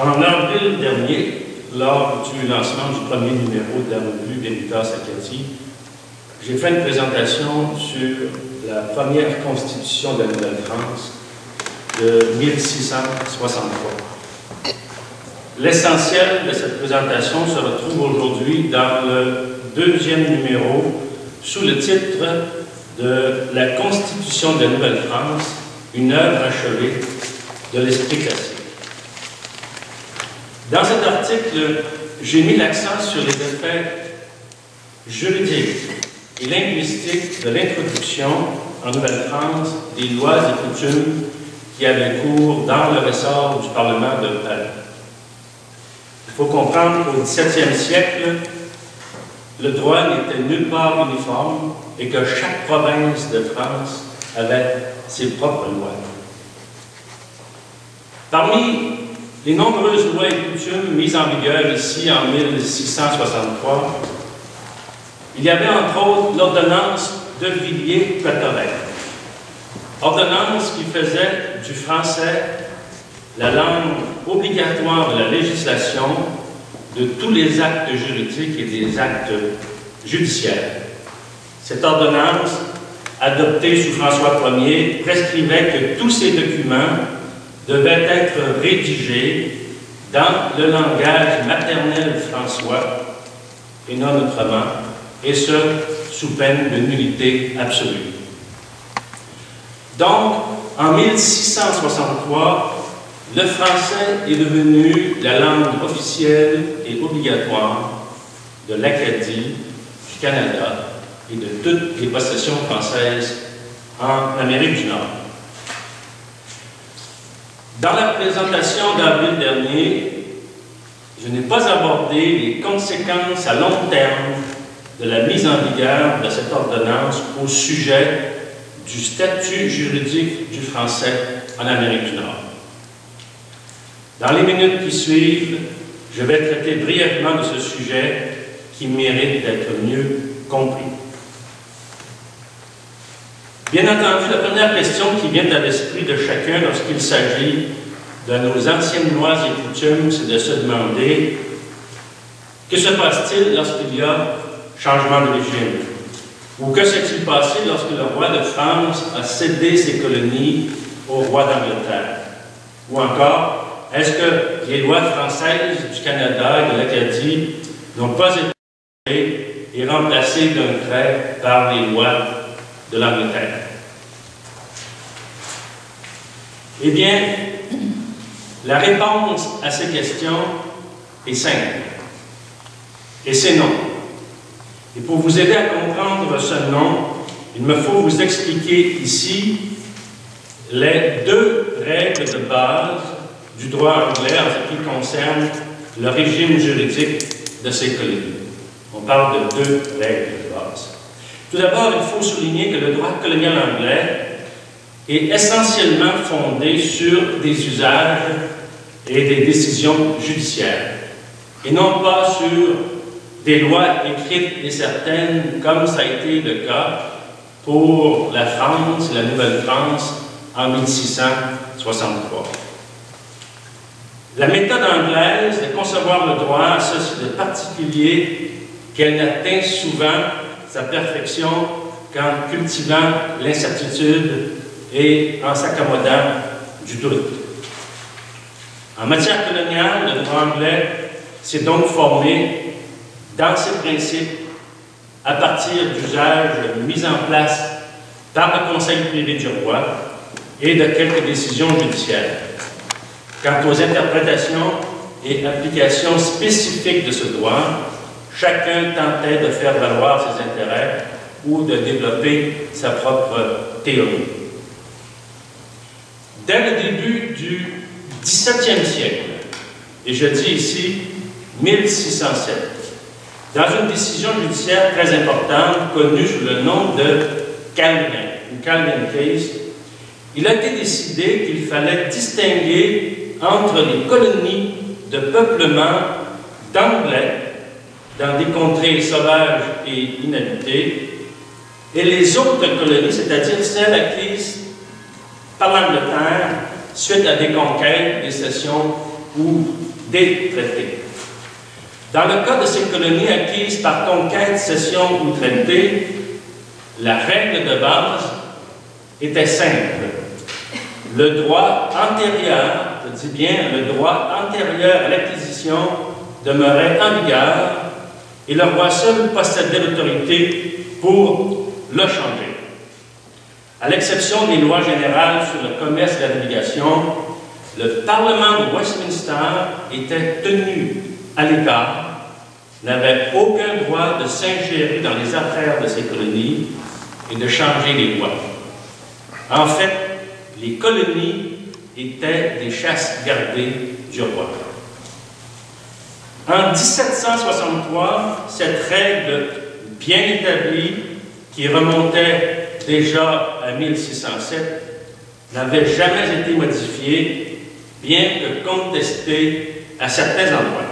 En avril dernier, lors du lancement du premier numéro de la revue Veritas Acadie, j'ai fait une présentation sur la première constitution de la Nouvelle-France de 1663. L'essentiel de cette présentation se retrouve aujourd'hui dans le deuxième numéro sous le titre de La Constitution de la Nouvelle-France, une œuvre achevée de l'esprit classique. Dans cet article, j'ai mis l'accent sur les effets juridiques et linguistiques de l'introduction en Nouvelle-France des lois et coutumes qui avaient cours dans le ressort du Parlement de Paris. Il faut comprendre qu'au XVIIe siècle, le droit n'était nulle part uniforme et que chaque province de France avait ses propres lois. Parmi les nombreuses lois et coutumes mises en vigueur ici en 1663, il y avait entre autres l'ordonnance de Villiers-Cotterêts. Ordonnance qui faisait du français la langue obligatoire de la législation de tous les actes juridiques et des actes judiciaires. Cette ordonnance, adoptée sous François Ier, prescrivait que tous ces documents devaient être rédigés dans le langage maternel François, et non autrement, et ce, sous peine de nullité absolue. Donc, en 1663, le français est devenu la langue officielle et obligatoire de l'Acadie, du Canada et de toutes les possessions françaises en Amérique du Nord. Dans la présentation d'avril dernier, je n'ai pas abordé les conséquences à long terme de la mise en vigueur de cette ordonnance au sujet du statut juridique du français en Amérique du Nord. Dans les minutes qui suivent, je vais traiter brièvement de ce sujet qui mérite d'être mieux compris. Bien entendu, la première question qui vient à l'esprit de chacun lorsqu'il s'agit de nos anciennes lois et coutumes, c'est de se demander que se passe-t-il lorsqu'il y a changement de régime? Ou que s'est-il passé lorsque le roi de France a cédé ses colonies au roi d'Angleterre? Ou encore, est-ce que les lois françaises du Canada et de l'Acadie n'ont pas été et remplacées d'un trait par les lois de l'Angleterre? Eh bien, la réponse à ces questions est simple. Et c'est non. Et pour vous aider à comprendre ce non, il me faut vous expliquer ici les deux règles de base du droit anglais en ce qui concerne le régime juridique de ces colonies. On parle de deux règles de base. Tout d'abord, il faut souligner que le droit colonial anglais est essentiellement fondé sur des usages et des décisions judiciaires, et non pas sur des lois écrites et certaines, comme ça a été le cas pour la France, la Nouvelle-France, en 1663. La méthode anglaise de concevoir le droit a ceci de particulier qu'elle n'atteint souvent sa perfection qu'en cultivant l'incertitude et en s'accommodant du doute. En matière coloniale, le droit anglais s'est donc formé dans ses principes à partir d'usages mis en place par le Conseil privé du roi et de quelques décisions judiciaires. Quant aux interprétations et applications spécifiques de ce droit, chacun tentait de faire valoir ses intérêts ou de développer sa propre théorie. Dès le début du XVIIe siècle, et je dis ici 1607, dans une décision judiciaire très importante connue sous le nom de Calvin, ou Calvin Case, il a été décidé qu'il fallait distinguer entre les colonies de peuplement d'Anglais dans des contrées sauvages et inhabitées et les autres colonies, c'est-à-dire celles acquises par l'Angleterre suite à des conquêtes, des cessions ou des traités. Dans le cas de ces colonies acquises par conquête, cession ou traité, la règle de base était simple. Le droit antérieur, je dis bien le droit antérieur à l'acquisition, demeurait en vigueur et le roi seul possédait l'autorité pour le changer. À l'exception des lois générales sur le commerce et la navigation, le Parlement de Westminster était tenu à l'écart, n'avait aucun droit de s'ingérer dans les affaires de ses colonies et de changer les lois. En fait, les colonies étaient des chasses gardées du roi. En 1763, cette règle bien établie, qui remontait déjà à 1607, n'avait jamais été modifiée, bien que contestée à certains endroits.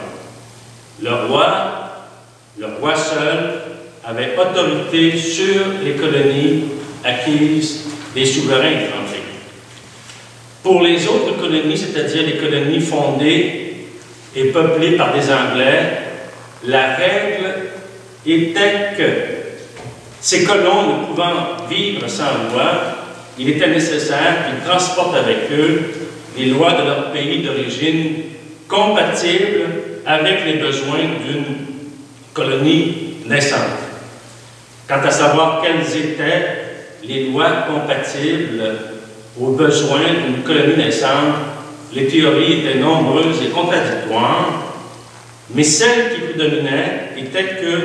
Le roi seul, avait autorité sur les colonies acquises des souverains étrangers. Pour les autres colonies, c'est-à-dire les colonies fondées et peuplées par des Anglais, la règle était que ces colons ne pouvant vivre sans loi, il était nécessaire qu'ils transportent avec eux les lois de leur pays d'origine compatibles avec les besoins d'une colonie naissante. Quant à savoir quelles étaient les lois compatibles aux besoins d'une colonie naissante, les théories étaient nombreuses et contradictoires, mais celle qui prédominait était que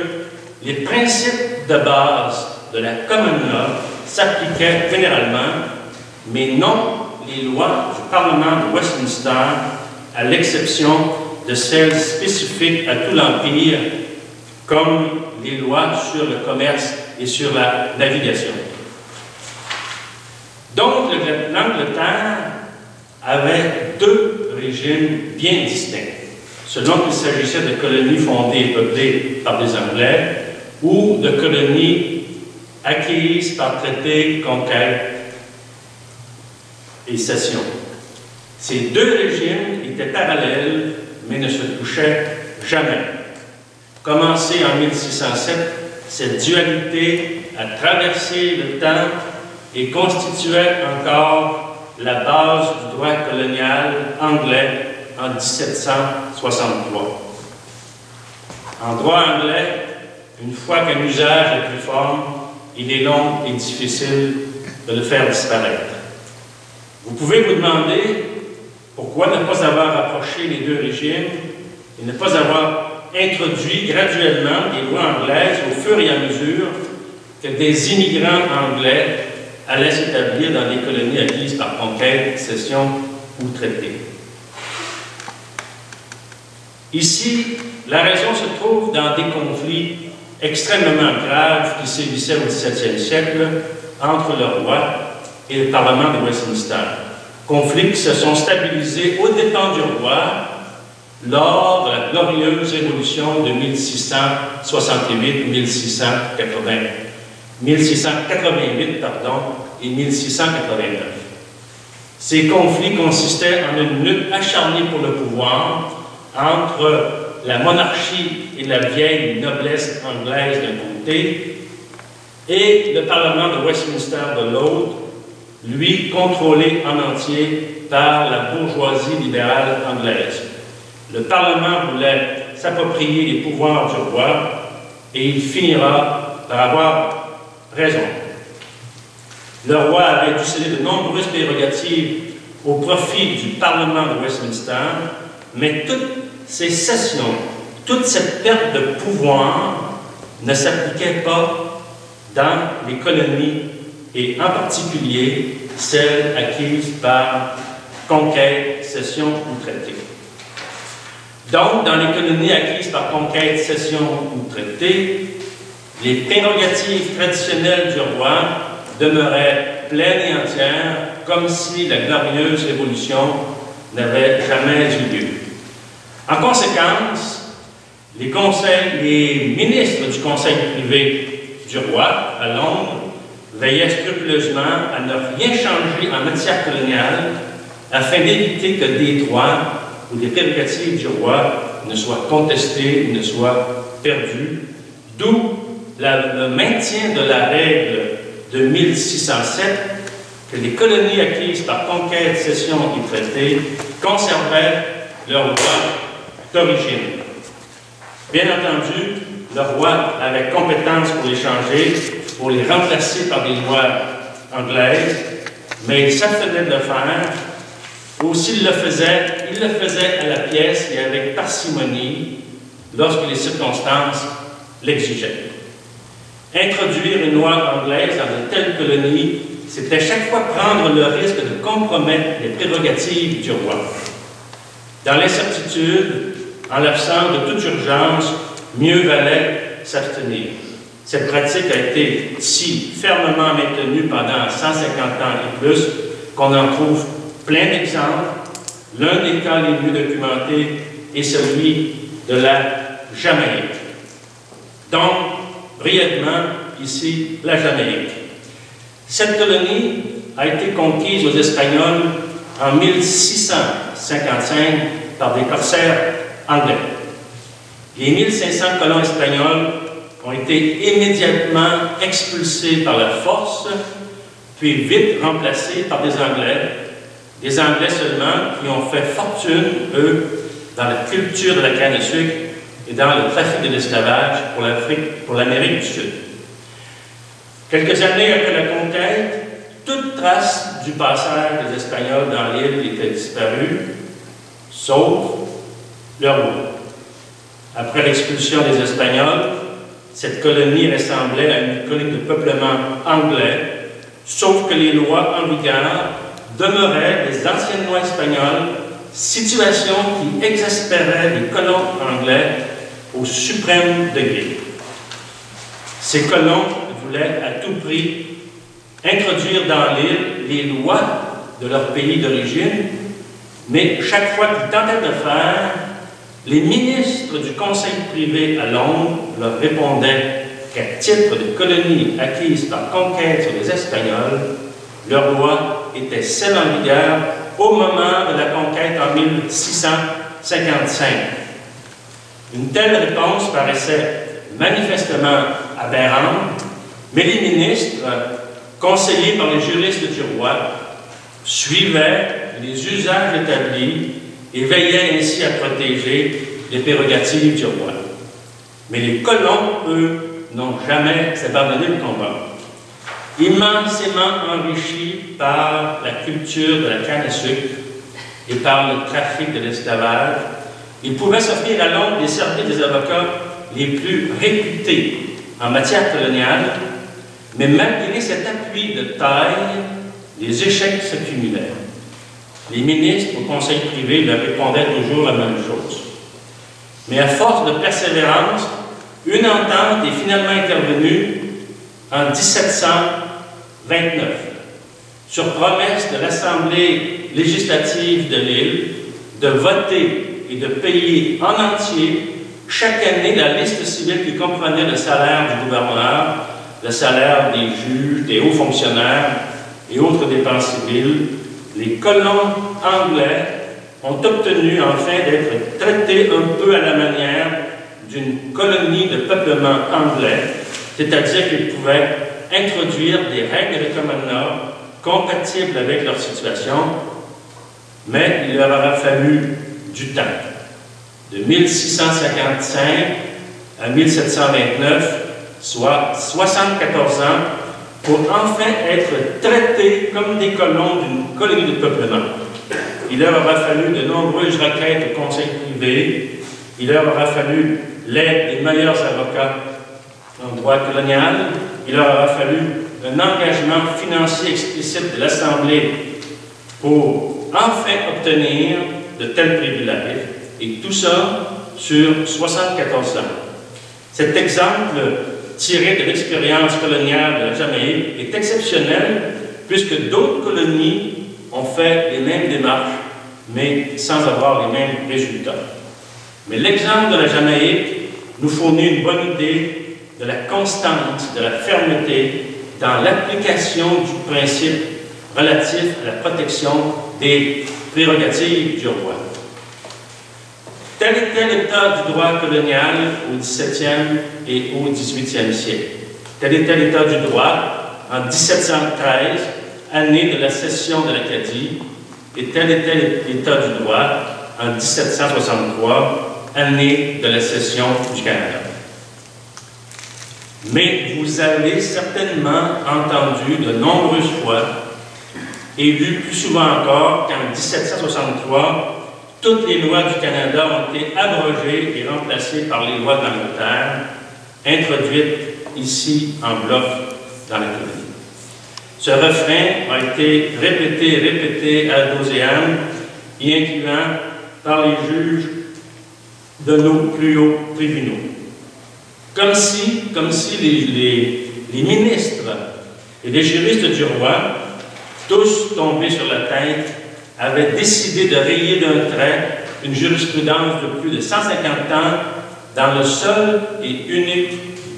les principes de base de la common law s'appliquaient généralement, mais non les lois du Parlement de Westminster, à l'exception de celles spécifiques à tout l'Empire, comme les lois sur le commerce et sur la navigation. Donc, l'Angleterre avait deux régimes bien distincts, selon qu'il s'agissait de colonies fondées et peuplées par des Anglais ou de colonies acquises par traité, conquête et cession. Ces deux régimes étaient parallèles, mais ne se touchaient jamais. Commencée en 1607, cette dualité a traversé le temps et constituait encore la base du droit colonial anglais en 1763. En droit anglais, une fois qu'un usage est pris forme, il est long et difficile de le faire disparaître. Vous pouvez vous demander pourquoi ne pas avoir rapproché les deux régimes et ne pas avoir introduit graduellement des lois anglaises au fur et à mesure que des immigrants anglais allaient s'établir dans des colonies acquises par conquête, cession ou traité. Ici, la raison se trouve dans des conflits extrêmement graves qui sévissaient au XVIIe siècle entre le roi et le Parlement de Westminster. Conflits qui se sont stabilisés aux dépens du roi lors de la glorieuse révolution de 1688 et 1689. Ces conflits consistaient en une lutte acharnée pour le pouvoir entre la monarchie et la vieille noblesse anglaise d'un côté et le Parlement de Westminster de l'autre, lui contrôlé en entier par la bourgeoisie libérale anglaise. Le Parlement voulait s'approprier les pouvoirs du roi et il finira par avoir raison. Le roi avait dû céder de nombreuses prérogatives au profit du Parlement de Westminster, mais toutes ces cessions, toute cette perte de pouvoir ne s'appliquait pas dans les colonies et en particulier celles acquises par conquête, cession ou traité. Donc, dans les colonies acquises par conquête, cession ou traité, les prérogatives traditionnelles du roi demeuraient pleines et entières, comme si la glorieuse révolution n'avait jamais eu lieu. En conséquence, les ministres du conseil privé du roi à Londres veillaient scrupuleusement à ne rien changer en matière coloniale afin d'éviter que des droits où les prérogatives du roi ne soient contestées, ne soient perdues, d'où le maintien de la règle de 1607 que les colonies acquises par conquête, cession et traité conservaient leur roi d'origine. Bien entendu, le roi avait compétence pour les changer, pour les remplacer par des lois anglaises, mais il s'abstenait de le faire, ou s'il le faisait à la pièce et avec parcimonie lorsque les circonstances l'exigeaient. Introduire une loi anglaise dans de telles colonies, c'était chaque fois prendre le risque de compromettre les prérogatives du roi. Dans l'incertitude, en l'absence de toute urgence, mieux valait s'abstenir. Cette pratique a été si fermement maintenue pendant 150 ans et plus qu'on en trouve plein d'exemples. L'un des cas les mieux documentés est celui de la Jamaïque. Donc, brièvement, ici, la Jamaïque. Cette colonie a été conquise aux Espagnols en 1655 par des corsaires anglais. Les 1500 colons espagnols ont été immédiatement expulsés par la force, puis vite remplacés par des Anglais seulement qui ont fait fortune, eux, dans la culture de la canne à sucre et dans le trafic de l'esclavage pour l'Amérique du Sud. Quelques années après la conquête, toute trace du passage des Espagnols dans l'île était disparue, sauf leur roi. Après l'expulsion des Espagnols, cette colonie ressemblait à une colonie de peuplement anglais, sauf que les lois en vigueur demeuraient les anciennes lois espagnoles, situation qui exaspérait les colons anglais au suprême degré. Ces colons voulaient à tout prix introduire dans l'île les lois de leur pays d'origine, mais chaque fois qu'ils tentaient de le faire, les ministres du Conseil privé à Londres leur répondaient qu'à titre de colonie acquise par conquête sur les Espagnols, leur loi était celle en vigueur au moment de la conquête en 1655. Une telle réponse paraissait manifestement aberrante, mais les ministres, conseillés par les juristes du roi, suivaient les usages établis et veillaient ainsi à protéger les prérogatives du roi. Mais les colons, eux, n'ont jamais abandonné le combat. Immensément enrichis par la culture de la canne à sucre et par le trafic de l'esclavage, ils pouvaient s'offrir à Londres les services des avocats les plus réputés en matière coloniale, mais malgré cet appui de taille, les échecs s'accumulaient. Les ministres au conseil privé leur répondaient toujours la même chose. Mais à force de persévérance, une entente est finalement intervenue en 1729, sur promesse de l'Assemblée législative de l'île de voter et de payer en entier chaque année la liste civile qui comprenait le salaire du gouverneur, le salaire des juges, des hauts fonctionnaires et autres dépenses civiles. Les colons anglais ont obtenu enfin d'être traités un peu à la manière d'une colonie de peuplement anglais, c'est-à-dire qu'ils pouvaient introduire des règles de common law compatibles avec leur situation, mais il leur aura fallu du temps. De 1655 à 1729, soit 74 ans, pour enfin être traités comme des colons d'une colonie de peuplement. Il leur aura fallu de nombreuses requêtes au conseil privé, il leur aura fallu l'aide des meilleurs avocats en droit colonial, il leur aura fallu un engagement financier explicite de l'Assemblée pour enfin obtenir de tels privilèges, et tout ça sur 74 ans. Cet exemple tiré de l'expérience coloniale de la Jamaïque est exceptionnel puisque d'autres colonies ont fait les mêmes démarches, mais sans avoir les mêmes résultats. Mais l'exemple de la Jamaïque nous fournit une bonne idée de la constance, de la fermeté dans l'application du principe relatif à la protection des prérogatives du roi. Tel était l'état du droit colonial au XVIIe et au XVIIIe siècle. Tel était l'état du droit en 1713, année de la cession de l'Acadie, et tel était l'état du droit en 1763, année de la cession du Canada. Mais vous avez certainement entendu de nombreuses fois, et lu plus souvent encore qu'en 1763, toutes les lois du Canada ont été abrogées et remplacées par les lois de l'Angleterre, introduites ici en bloc dans la colonie. Ce refrain a été répété ad nauseam, y incluant par les juges de nos plus hauts tribunaux. Comme si les ministres et les juristes du roi, tous tombés sur la tête, avaient décidé de rayer d'un trait une jurisprudence de plus de 150 ans dans le seul et unique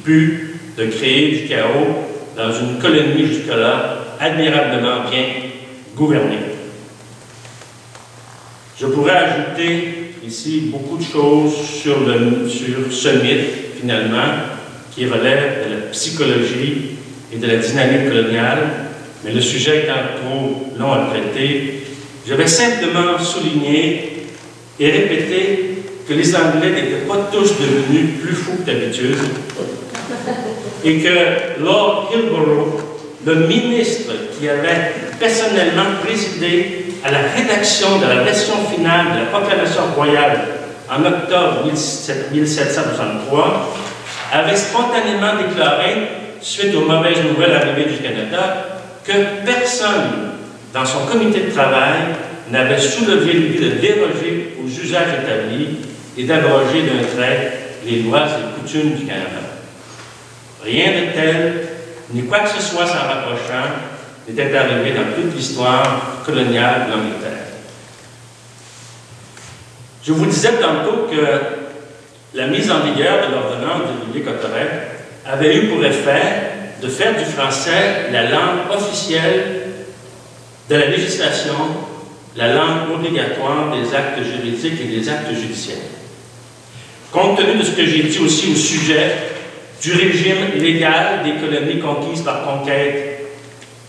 but de créer du chaos dans une colonie jusque-là admirablement bien gouvernée. Je pourrais ajouter ici beaucoup de choses sur ce mythe, finalement, qui relève de la psychologie et de la dynamique coloniale, mais le sujet étant trop long à traiter, je vais simplement souligner et répéter que les Anglais n'étaient pas tous devenus plus fous que d'habitude et que Lord Hilborough, le ministre qui avait personnellement présidé à la rédaction de la version finale de la proclamation royale en octobre 1763, avait spontanément déclaré, suite aux mauvaises nouvelles arrivées du Canada, que personne dans son comité de travail n'avait soulevé l'idée de déroger aux usages établis et d'abroger d'un trait les lois et coutumes du Canada. Rien de tel, ni quoi que ce soit s'en rapprochant, n'était arrivé dans toute l'histoire coloniale de l'Angleterre. Je vous disais tantôt que la mise en vigueur de l'ordonnance de Villiers-Cotterêts avait eu pour effet de faire du français la langue officielle de la législation, la langue obligatoire des actes juridiques et des actes judiciaires. Compte tenu de ce que j'ai dit aussi au sujet du régime légal des colonies conquises par conquête,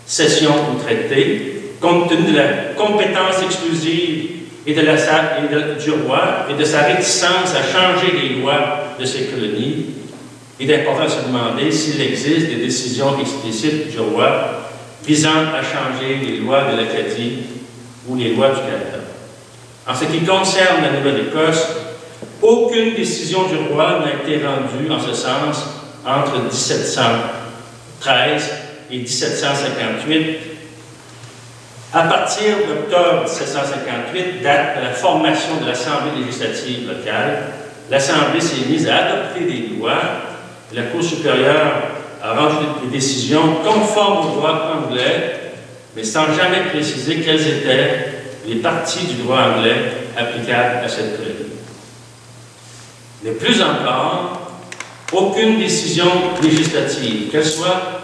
cession ou traité, compte tenu de la compétence exclusive et du roi et de sa réticence à changer les lois de ces colonies, il est important de se demander s'il existe des décisions explicites du roi visant à changer les lois de l'Acadie ou les lois du Canada. En ce qui concerne la Nouvelle-Écosse, aucune décision du roi n'a été rendue en ce sens entre 1713 et 1758. À partir d'octobre 1758, date de la formation de l'Assemblée législative locale, l'Assemblée s'est mise à adopter des lois. La Cour supérieure a rendu des décisions conformes au droit anglais, mais sans jamais préciser quelles étaient les parties du droit anglais applicables à cette colonie. Mais plus encore, aucune décision législative, qu'elle soit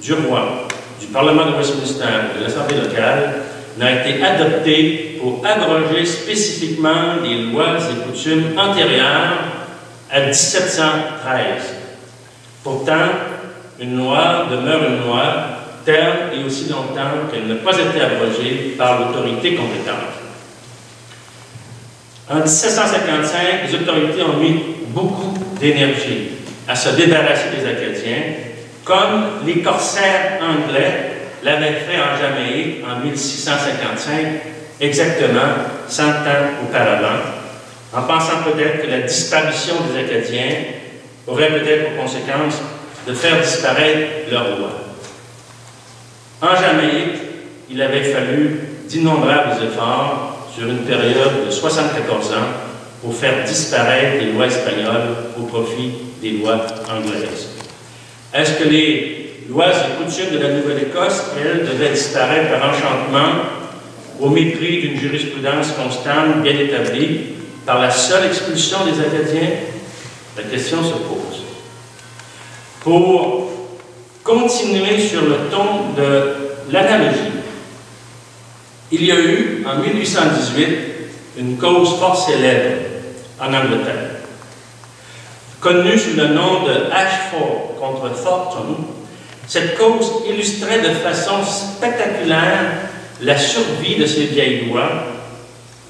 du roi, du Parlement de Westminster ou de l'Assemblée locale, n'a été adoptée pour abroger spécifiquement les lois et coutumes antérieures à 1713. Pourtant, une loi demeure une loi, telle et aussi longtemps qu'elle n'a pas été abrogée par l'autorité compétente. En 1755, les autorités ont mis beaucoup d'énergie à se débarrasser des Acadiens, comme les corsaires anglais l'avaient fait en Jamaïque en 1655, exactement 100 ans auparavant, en pensant peut-être que la disparition des Acadiens aurait peut-être pour conséquence de faire disparaître leur roi. En Jamaïque, il avait fallu d'innombrables efforts sur une période de 74 ans pour faire disparaître les lois espagnoles au profit des lois anglaises. Est-ce que les lois et coutumes de la Nouvelle-Écosse, elles, devaient disparaître par enchantement au mépris d'une jurisprudence constante bien établie par la seule expulsion des Acadiens? La question se pose. Pour continuer sur le ton de l'analogie, il y a eu, en 1818, une cause fort célèbre, en Angleterre. Connue sous le nom de Ashford contre Thornton, cette cause illustrait de façon spectaculaire la survie de ces vieilles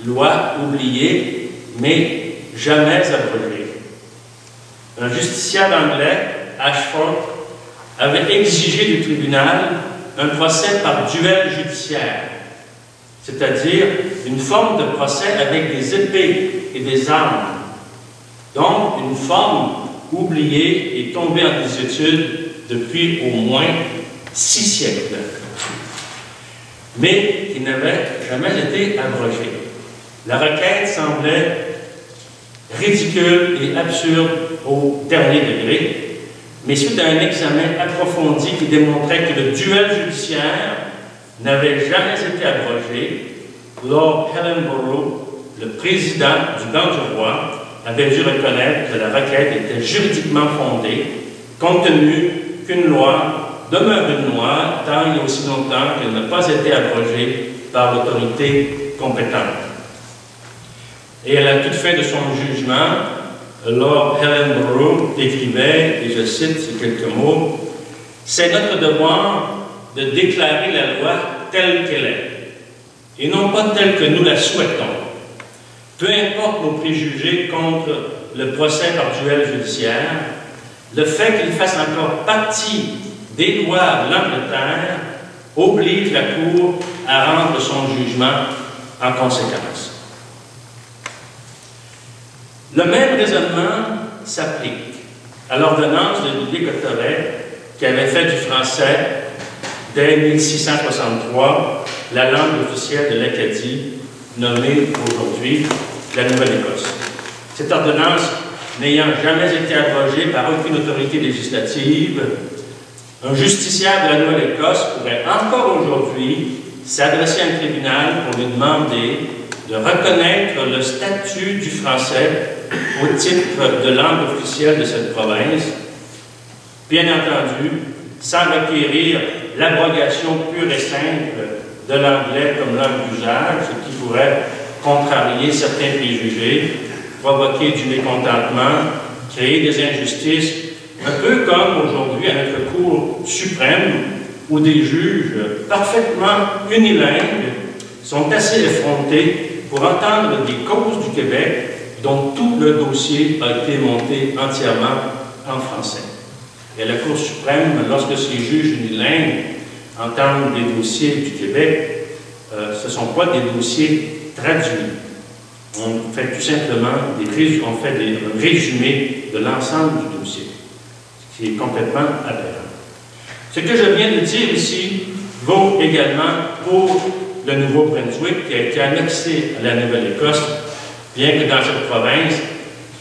lois oubliées, mais jamais abrogées. Un justiciable anglais, Ashford, avait exigé du tribunal un procès par duel judiciaire, c'est-à-dire une forme de procès avec des épées et des armes, donc une forme oubliée et tombée en désuétude depuis au moins 6 siècles, mais qui n'avait jamais été abrogée. La requête semblait ridicule et absurde au dernier degré, mais suite à un examen approfondi qui démontrait que le duel judiciaire n'avait jamais été abrogé, Lord Ellenborough, le président du banc du roi, avait dû reconnaître que la requête était juridiquement fondée, compte tenu qu'une loi demeure une loi tant et aussi longtemps qu'elle n'a pas été abrogée par l'autorité compétente. Et à la toute fin de son jugement, Lord Ellenborough écrivait, et je cite ces quelques mots, « C'est notre devoir de déclarer la loi telle qu'elle est, et non pas telle que nous la souhaitons. Peu importe nos préjugés contre le procès par duel judiciaire, le fait qu'il fasse encore partie des lois de l'Angleterre oblige la Cour à rendre son jugement en conséquence. » Le même raisonnement s'applique à l'ordonnance de Louis-Cotteret qui avait fait du français, dès 1663, la langue officielle de l'Acadie, nommée aujourd'hui la Nouvelle-Écosse. Cette ordonnance n'ayant jamais été abrogée par aucune autorité législative, un justiciable de la Nouvelle-Écosse pourrait encore aujourd'hui s'adresser à un tribunal pour lui demander de reconnaître le statut du français au titre de langue officielle de cette province, bien entendu, sans requérir l'abrogation pure et simple de l'anglais comme langue d'usage, ce qui pourrait contrarier certains préjugés, provoquer du mécontentement, créer des injustices, un peu comme aujourd'hui à notre Cour suprême, où des juges parfaitement unilingues sont assez effrontés pour entendre des causes du Québec dont tout le dossier a été monté entièrement en français. Et à la Cour suprême, lorsque ces juges unilingues entendent des dossiers du Québec, ce ne sont pas des dossiers traduits. On fait tout simplement un résumé de l'ensemble du dossier, ce qui est complètement aberrant. Ce que je viens de dire ici vaut également pour le Nouveau-Brunswick qui a été annexé à la Nouvelle-Écosse, bien que dans cette province,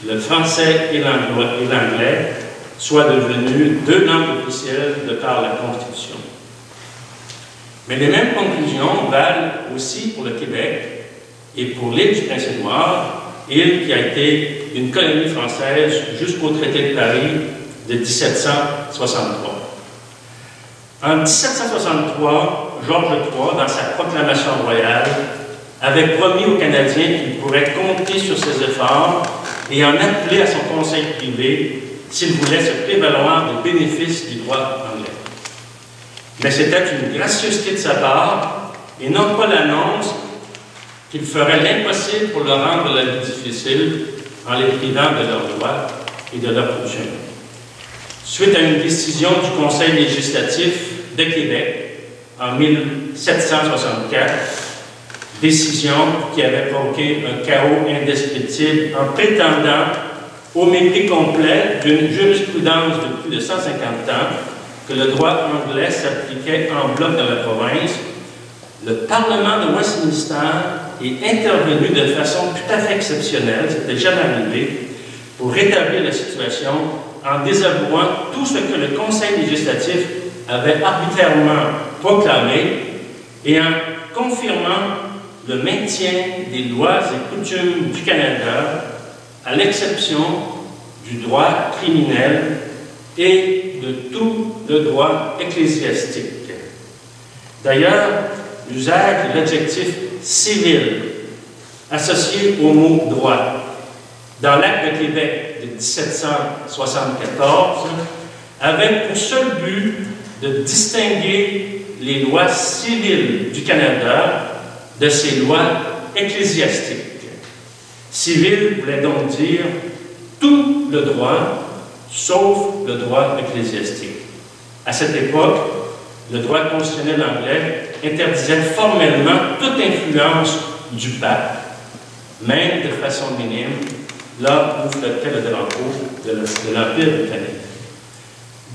le français et l'anglais soient devenus 2 langues officielles de par la Constitution. Mais les mêmes conclusions valent aussi pour le Québec et pour l'île du Prince-Édouard, île qui a été une colonie française jusqu'au traité de Paris de 1763. En 1763, Georges III, dans sa proclamation royale, avait promis aux Canadiens qu'ils pourraient compter sur ses efforts et en appeler à son conseil privé s'il voulait se prévaloir des bénéfices du droit anglais. Mais c'était une gracieuseté de sa part et non pas l'annonce qu'il ferait l'impossible pour leur rendre la vie difficile en les privant de leurs droits et de leurs coutumes. Suite à une décision du Conseil législatif de Québec en 1764, décision qui avait provoqué un chaos indescriptible en prétendant au mépris complet d'une jurisprudence de plus de 150 ans que le droit anglais s'appliquait en bloc dans la province, le Parlement de Westminster est intervenu de façon tout à fait exceptionnelle, c'était jamais arrivé, pour rétablir la situation en désavouant tout ce que le Conseil législatif avait arbitrairement proclamé et en confirmant le maintien des lois et coutumes du Canada à l'exception du droit criminel et de tout le droit ecclésiastique. D'ailleurs, l'usage de l'adjectif « civil » associé au mot « droit » dans l'Acte de Québec de 1774, avec pour seul but de distinguer les lois civiles du Canada de ses lois ecclésiastiques. Civil voulait donc dire tout le droit, sauf le droit ecclésiastique. À cette époque, le droit constitutionnel anglais interdisait formellement toute influence du pape, même de façon minime, là où flottait le drapeau de l'Empire britannique.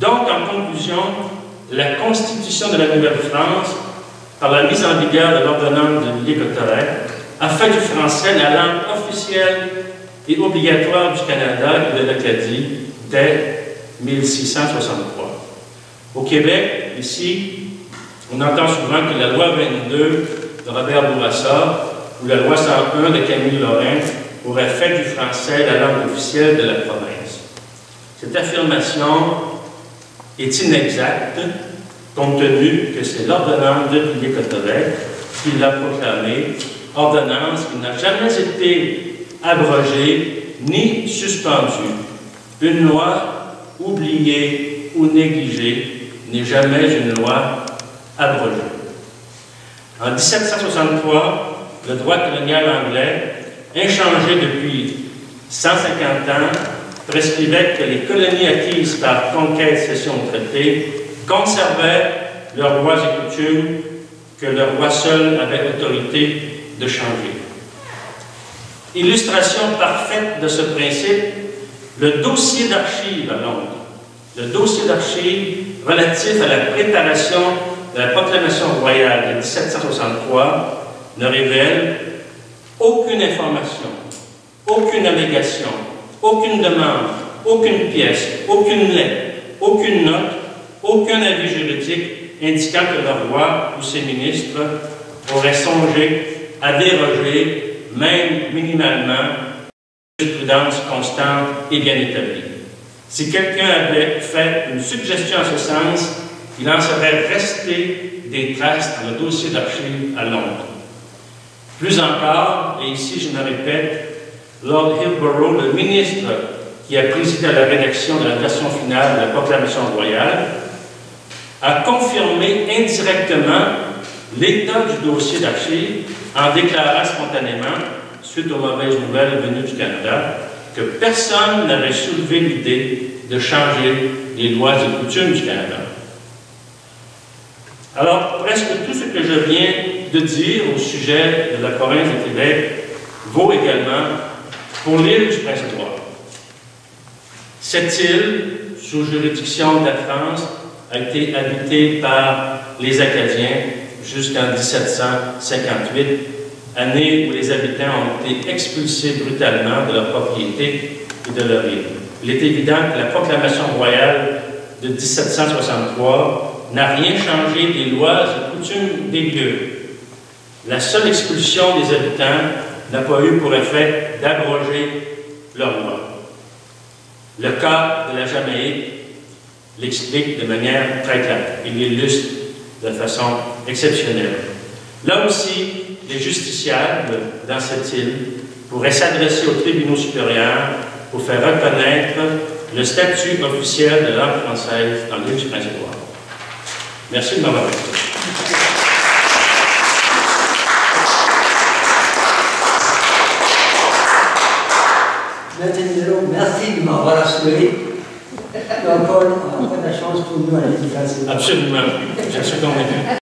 Donc, en conclusion, la Constitution de la Nouvelle-France, par la mise en vigueur de l'ordonnance de Villiers-Cotterêts, a fait du français la langue officielle et obligatoire du Canada et de l'Acadie dès 1663. Au Québec, ici, on entend souvent que la loi 22 de Robert Bourassa ou la loi 101 de Camille Lorrain aurait fait du français la langue officielle de la province. Cette affirmation est inexacte, compte tenu que c'est l'ordonnance de Villiers-Cotterêts qui l'a proclamée, ordonnance qui n'a jamais été abrogée ni suspendue. Une loi oubliée ou négligée n'est jamais une loi abrogée. En 1763, le droit colonial anglais, inchangé depuis 150 ans, prescrivait que les colonies acquises par conquête, cession ou traité conservaient leurs lois et coutumes que le roi seul avait autorité de changer. Illustration parfaite de ce principe, le dossier d'archives à Londres. Le dossier d'archives relatif à la préparation de la proclamation royale de 1763 ne révèle aucune information, aucune allégation, aucune demande, aucune pièce, aucune lettre, aucune note, aucun avis juridique indiquant que le roi ou ses ministres auraient songé à déroger, même minimalement, une jurisprudence constante et bien établie. Si quelqu'un avait fait une suggestion en ce sens, il en serait resté des traces dans le dossier d'archives à Londres. Plus encore, et ici je me répète, Lord Hillsborough, le ministre qui a présidé à la rédaction de la version finale de la proclamation royale, a confirmé indirectement l'état du dossier d'archives en déclarant spontanément, suite aux mauvaises nouvelles venues du Canada, que personne n'avait soulevé l'idée de changer les lois et coutumes du Canada. Alors, presque tout ce que je viens de dire au sujet de la province de Québec vaut également pour l'île du Prince-Édouard. Cette île, sous juridiction de la France, a été habitée par les Acadiens jusqu'en 1758, année où les habitants ont été expulsés brutalement de leur propriété et de leur île. Il est évident que la proclamation royale de 1763 n'a rien changé des lois et coutumes des lieux. La seule expulsion des habitants n'a pas eu pour effet d'abroger leurs lois. Le cas de la Jamaïque l'explique de manière très claire. Il l'illustre de façon exceptionnelle. Là aussi, les justiciables dans cette île pourraient s'adresser aux tribunaux supérieurs pour faire reconnaître le statut officiel de langue française dans l'île du Prince-Édouard. Merci de m'avoir écouté. Merci de m'avoir assuré. Encore la chance pour nous à l'éducation. Absolument. Je suis convaincu.